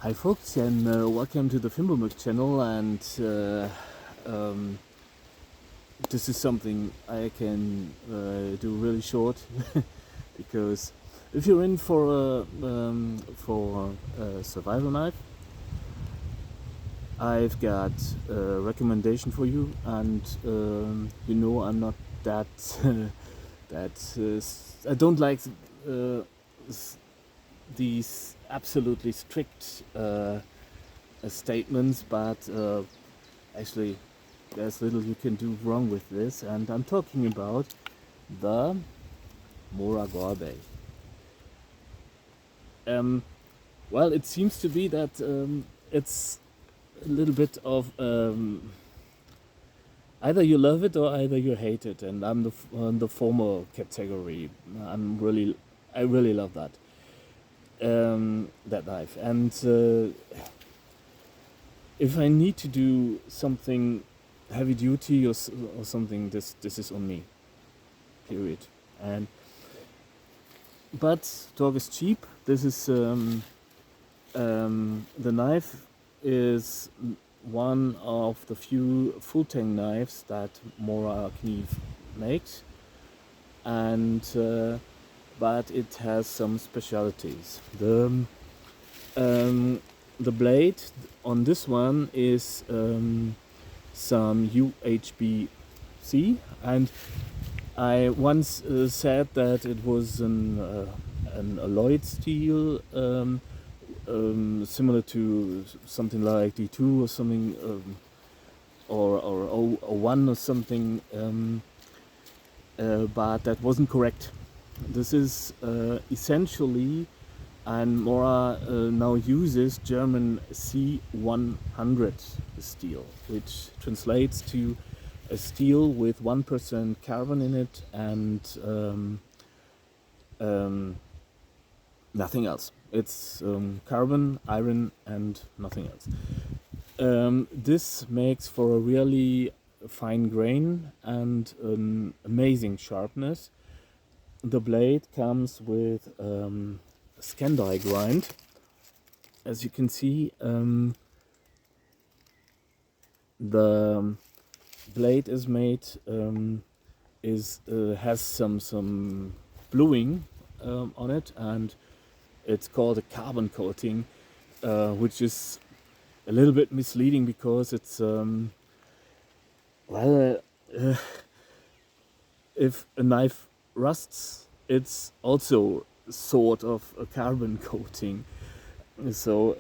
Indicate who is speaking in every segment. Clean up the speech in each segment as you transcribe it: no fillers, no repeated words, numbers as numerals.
Speaker 1: Hi folks, and welcome to the Fimbulmux channel, and this is something I can do really short because if you're in for a survival knife, I've got a recommendation for you, and I'm not that I don't like these absolutely strict statements, but actually there's little you can do wrong with this, and I'm talking about the Mora Gorbe. Well, it seems to be that it's a little bit of either you love it or either you hate it, and I'm the former category. I really love that knife, and if I need to do something heavy duty or something, this is on me, period. And but talk is cheap. This is the knife is one of the few full tank knives that Mora Kniv makes, and but it has some specialties. The blade on this one is some UHBC, and I once said that it was an alloyed steel, similar to something like D2 or something, or O1 or something, but that wasn't correct. This is essentially, and Mora now uses German C100 steel, which translates to a steel with 1% carbon in it and nothing else. It's carbon, iron, and nothing else. This makes for a really fine grain and an amazing sharpness. The blade comes with a Scandai grind. As you can see, the blade is made has some bluing on it, and it's called a carbon coating, which is a little bit misleading because it's if a knife rusts, it's also sort of a carbon coating. So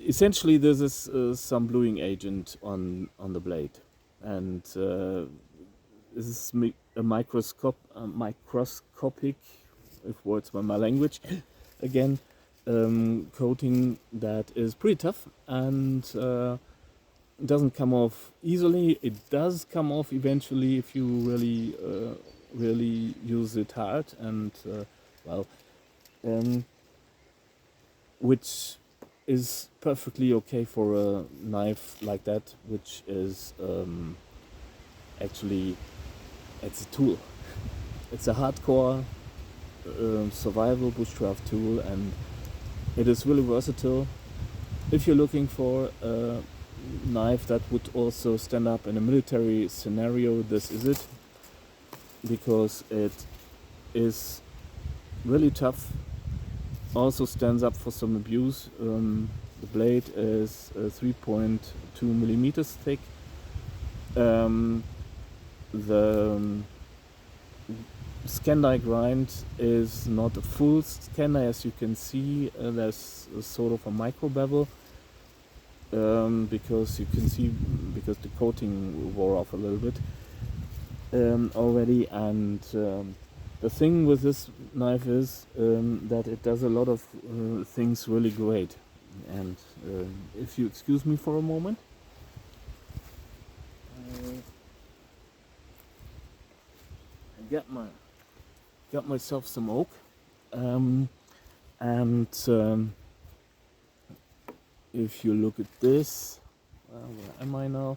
Speaker 1: essentially this is some bluing agent on the blade, and this is a microscopic, if words were my language, again, coating that is pretty tough and doesn't come off easily. It does come off eventually if you really use it hard, and which is perfectly okay for a knife like that, which is actually, it's a tool. It's a hardcore survival bushcraft tool, and it is really versatile. If you're looking for a knife that would also stand up in a military scenario, this is it, because it is really tough, also stands up for some abuse. The blade is 3.2 millimeters thick. The Scandai grind is not a full Scandai, as you can see. There's a sort of a micro bevel, because you can see, because the coating wore off a little bit already. And the thing with this knife is that it does a lot of things really great. And if you excuse me for a moment, I got myself some oak, and if you look at this, where am I now?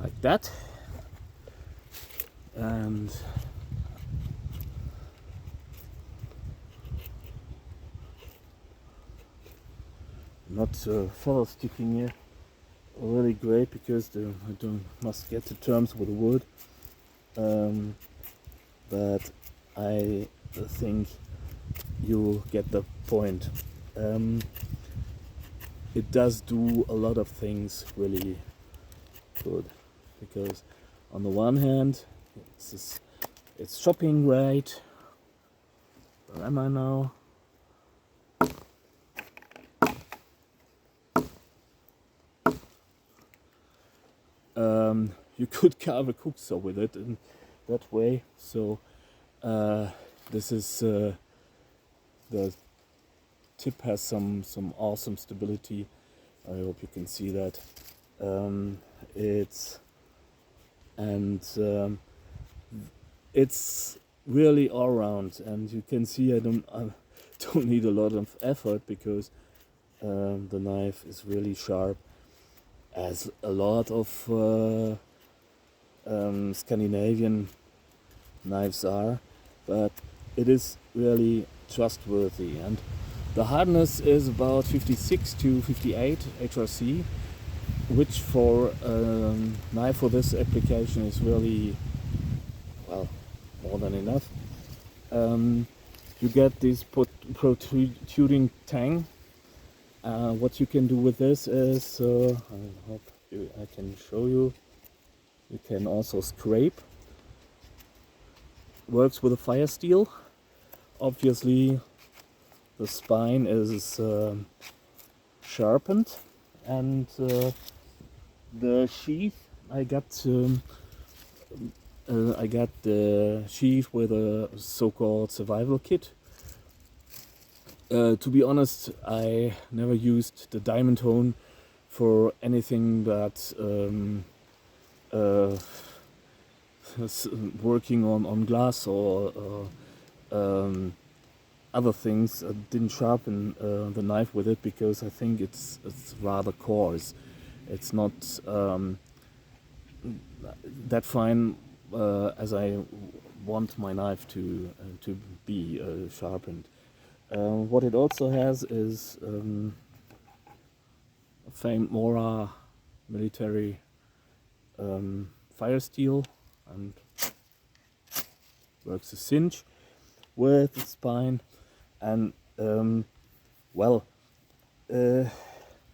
Speaker 1: like that, and not feather sticking here. Really great, because I must get to terms with the wood, but I think you get the point. It does do a lot of things really good, because on the one hand it's shopping great. Where am I now? You could carve a cook saw with it in that way. So this is the tip has some awesome stability. I hope you can see that. It's really all round, and you can see I don't need a lot of effort, because the knife is really sharp, as a lot of Scandinavian knives are, but it is really trustworthy, and the hardness is about 56 to 58 HRC, which for a knife for this application is really, well, more than enough. You get this protruding tang. What you can do with this is, I hope I can show you. You can also scrape. Works with a fire steel. Obviously, the spine is sharpened, and the sheath I got the sheath with a so-called survival kit. To be honest, I never used the diamond hone for anything but working on glass or other things. I didn't sharpen the knife with it, because I think it's rather coarse. It's not that fine as I want my knife to be sharpened. What it also has is famed Mora military fire steel, and works a cinch with the spine, and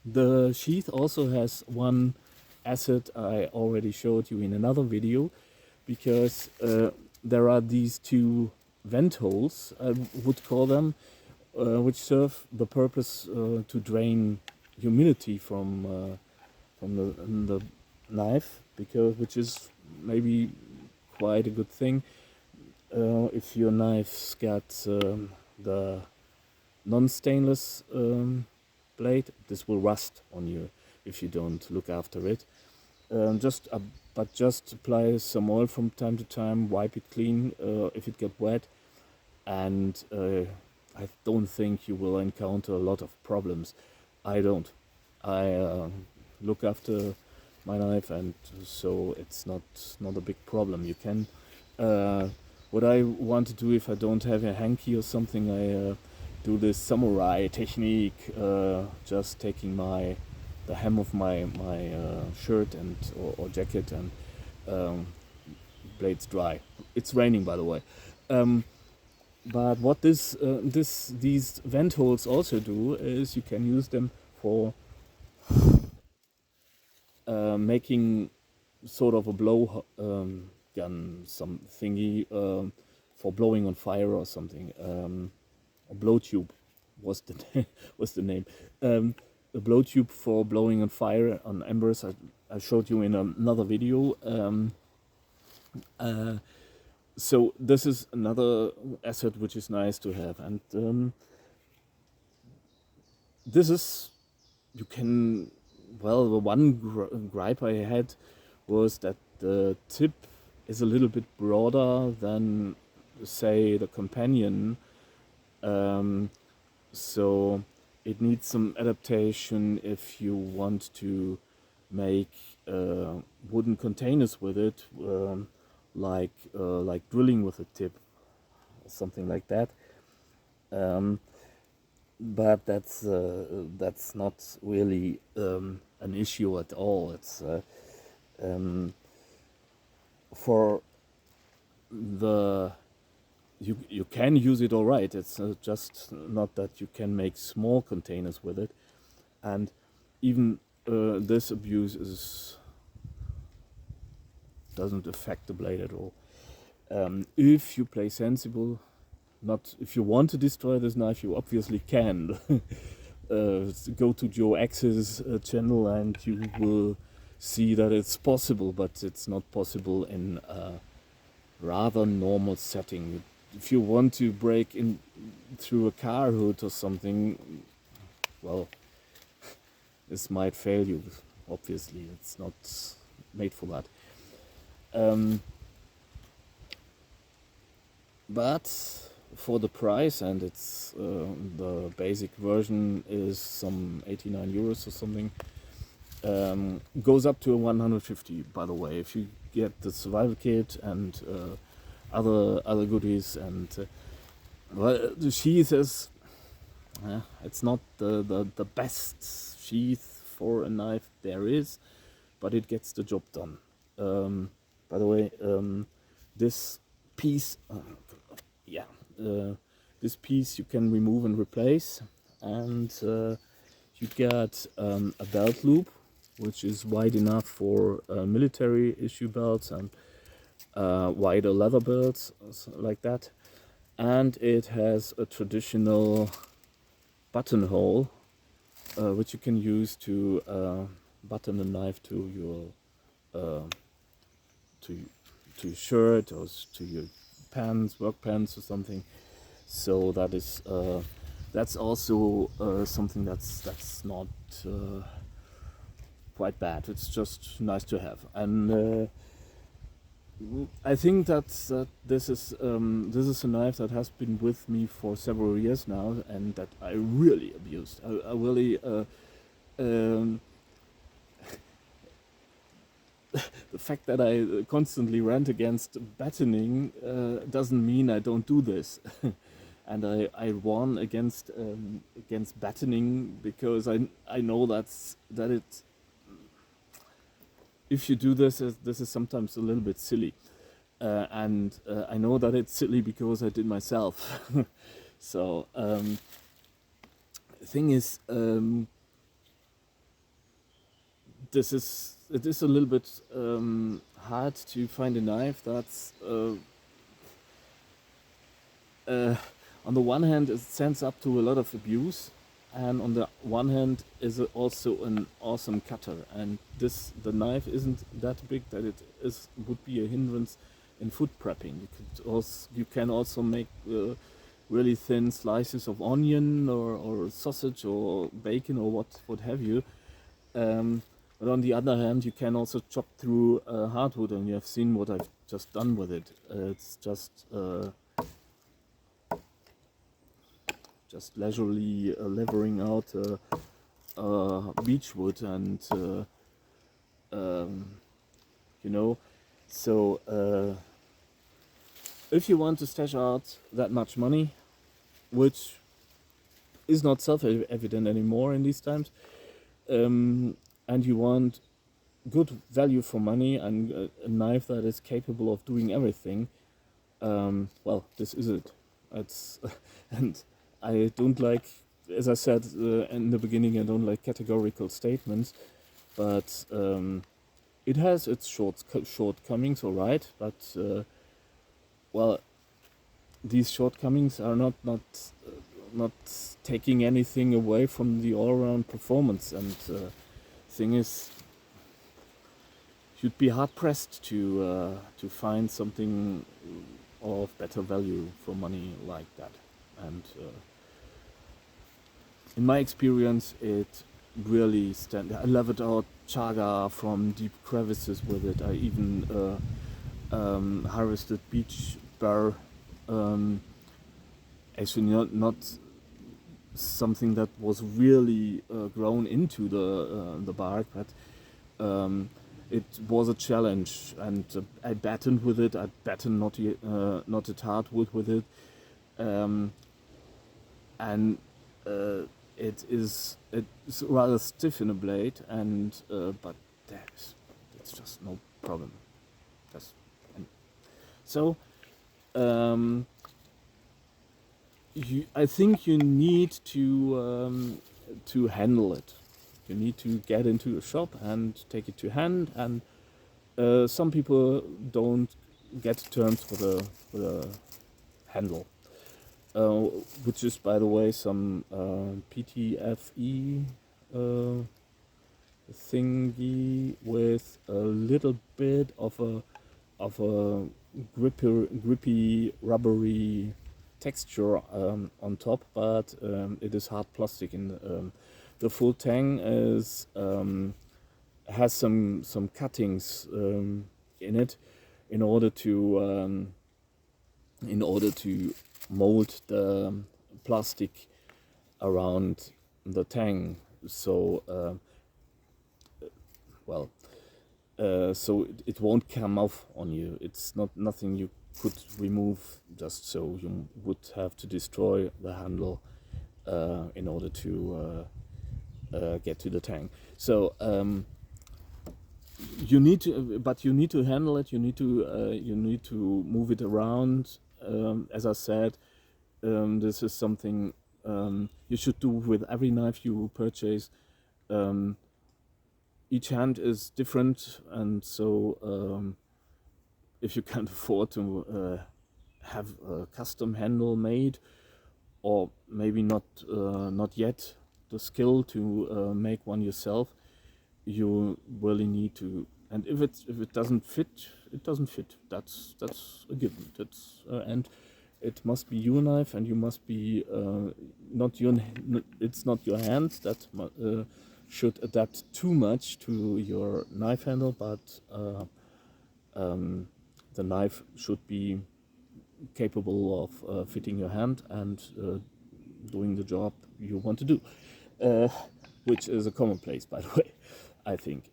Speaker 1: the sheath also has one asset I already showed you in another video, because there are these two vent holes, I would call them, which serve the purpose to drain humidity from the knife, which is maybe quite a good thing. If your knife's got the non-stainless blade, this will rust on you if you don't look after it. But just apply some oil from time to time, wipe it clean if it gets wet, and I don't think you will encounter a lot of problems. I don't. I look after my knife, and so it's not a big problem. You can. What I want to do, if I don't have a hanky or something, I do this samurai technique, just taking the hem of my shirt or jacket, and blades dry. It's raining, by the way. But what these vent holes also do is you can use them for making sort of a blow gun, some thingy for blowing on fire or something. A blow tube was the name. A blow tube for blowing on fire on embers. I showed you in another video. So this is another asset which is nice to have, and this is, you can, well, the one gripe I had was that the tip is a little bit broader than, say, the companion, so it needs some adaptation if you want to make wooden containers with it, like drilling with a tip, something like that. Um, but that's not really an issue at all. It's um, for the you can use it all right. It's just not that you can make small containers with it, and even this abuse doesn't affect the blade at all. If you play sensible, not if you want to destroy this knife, you obviously can. Go to Joe X's channel and you will see that it's possible, but it's not possible in a rather normal setting. If you want to break in through a car hood or something, well, this might fail you. Obviously, it's not made for that. But for the price, and it's the basic version is some 89 euros or something. Goes up to 150, by the way, if you get the survival kit and other goodies. And well, the sheath is it's not the best sheath for a knife there is, but it gets the job done. By the way, this piece, this piece you can remove and replace, and you get a belt loop, which is wide enough for military issue belts and wider leather belts like that, and it has a traditional buttonhole which you can use to button a knife to your to your shirt or to your pants, work pants or something. So that is that's also something that's not quite bad. It's just nice to have, and I think that this is a knife that has been with me for several years now, and that I really abused. I really the fact that I constantly rant against battening doesn't mean I don't do this. And I warn against battening because I know that it, if you do this is sometimes a little bit silly, and I know that it's silly because I did myself. So the thing is, it is a little bit hard to find a knife that's on the one hand it stands up to a lot of abuse, and on the one hand is also an awesome cutter. And the knife isn't that big that it would be a hindrance in food prepping. You can also make really thin slices of onion or sausage or bacon or what have you. But on the other hand, you can also chop through hardwood, and you have seen what I've just done with it. It's just leisurely levering out beechwood, and you know. So if you want to stash out that much money, which is not self-evident anymore in these times, and you want good value for money and a knife that is capable of doing everything, well, this is it. It's and I don't like, as I said in the beginning, I don't like categorical statements, but it has its shortcomings, all right. But well, these shortcomings are not taking anything away from the all-around performance. And thing is, you'd be hard pressed to find something of better value for money like that. And in my experience, it really I leveled out chaga from deep crevices with it. I even harvested beech bar. Actually, not something that was really grown into the bark, but it was a challenge, and I battened with it. I battened not at hardwood with it, and it's rather stiff in a blade, and but it's just no problem. Just, and so I think you need to handle it. You need to get into a shop and take it to hand, and some people don't get to terms with a handle, which is, by the way, some PTFE thingy with a little bit of a grippy, rubbery texture on top, but it is hard plastic. In the full tang has some cuttings in it in order to mold the plastic around the tang. So so it won't come off on you. It's nothing you could remove just so. You would have to destroy the handle in order to get to the tang. So you need to handle it. You need to move it around. As I said, this is something you should do with every knife you purchase. Each hand is different, and so if you can't afford to have a custom handle made, or maybe not yet the skill to make one yourself, you really need to. And if it doesn't fit, it doesn't fit. That's a given. And it must be your knife, and you must be it's not your hand that should adapt too much to your knife handle, but the knife should be capable of fitting your hand and doing the job you want to do, which is a commonplace, by the way, I think.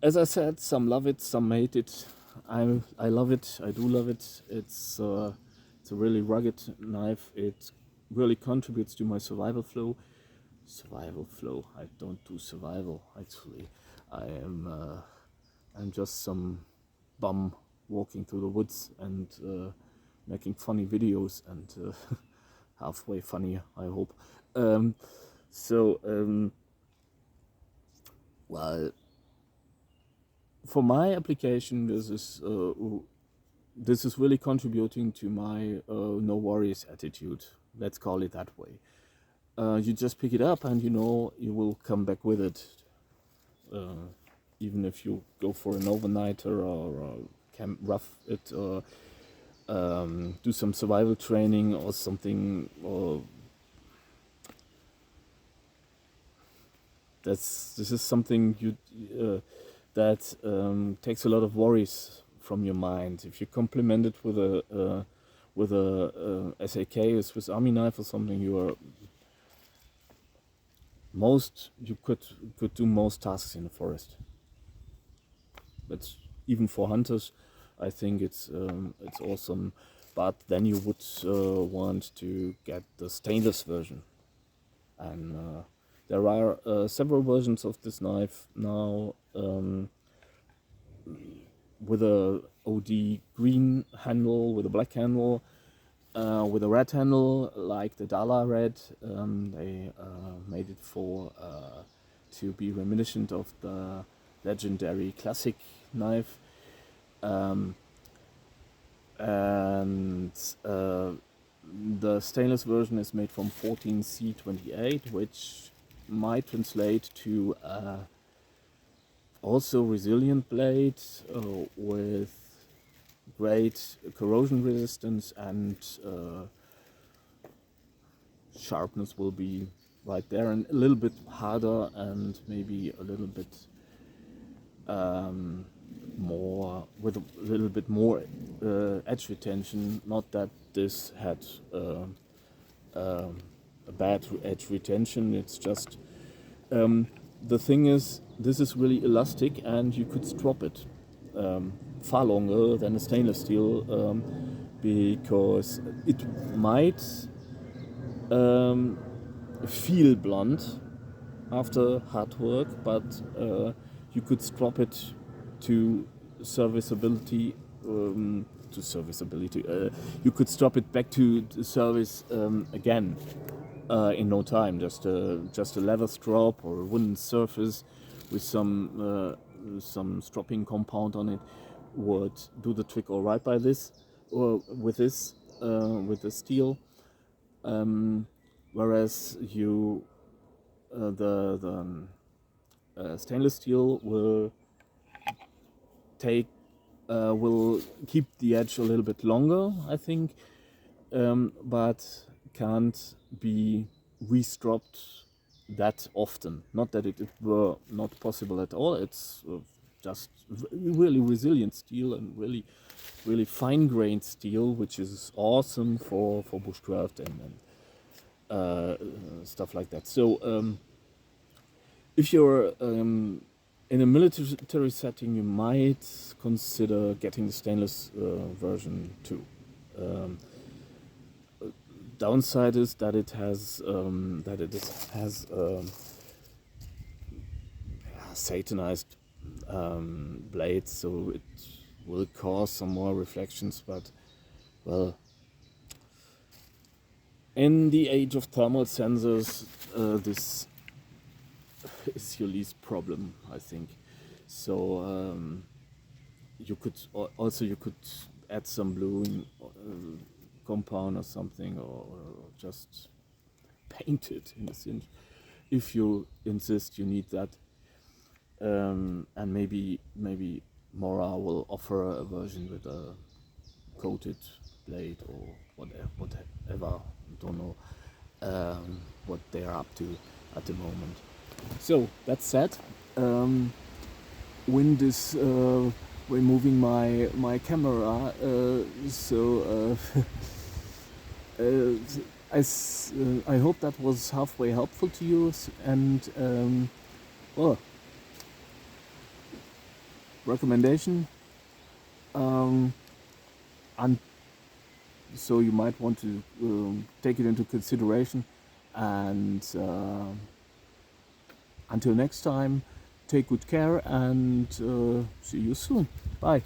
Speaker 1: As I said, some love it, some hate it. I love it. I do love it. It's a really rugged knife. It really contributes to my survival flow. I don't do survival, actually. I'm just some bum walking through the woods and making funny videos, and halfway funny, I hope. Well, for my application, this is really contributing to my no worries attitude. Let's call it that way. You just pick it up, and you know you will come back with it. Even if you go for an overnighter or camp rough it, or do some survival training or something, or this is something that takes a lot of worries from your mind. If you complement it with a SAK, a Swiss Army knife or something, you could do most tasks in the forest. But even for hunters, I think it's awesome. But then you would want to get the stainless version, and there are several versions of this knife now, with a OD green handle, with a black handle, with a red handle, like the Dala Red. They made it to be reminiscent of the legendary classic knife, and the stainless version is made from 14C28, which might translate to also resilient blade with great corrosion resistance, and sharpness will be right there, and a little bit harder, and maybe a little bit more, with a little bit more edge retention. Not that this had a bad edge retention, it's just The thing is, this is really elastic, and you could strop it far longer than a stainless steel, because it might feel blunt after hard work, but you could strop it to serviceability. To serviceability, you could strop it back to service again in no time. Just a leather strop or a wooden surface with some stropping compound on it would do the trick all right by this, or with this steel. Whereas the stainless steel will keep the edge a little bit longer, I think, but can't be re-stropped that often. Not that it were not possible at all. It's just really resilient steel and really fine-grained steel, which is awesome for bushcraft and stuff like that. So if you're in a military setting, you might consider getting the stainless version too. Downside is that it has satinized blades, so it will cause some more reflections. But well, in the age of thermal sensors, this is your least problem, I think. So you could add some bluing compound or something, or just paint it in a cinch if you insist you need that. And maybe Mora will offer a version with a coated blade or whatever. Don't know what they're up to at the moment. So that said, wind is removing my camera, so I hope that was halfway helpful to you, and well, recommendation, and so you might want to take it into consideration, and until next time, take good care, and see you soon. Bye.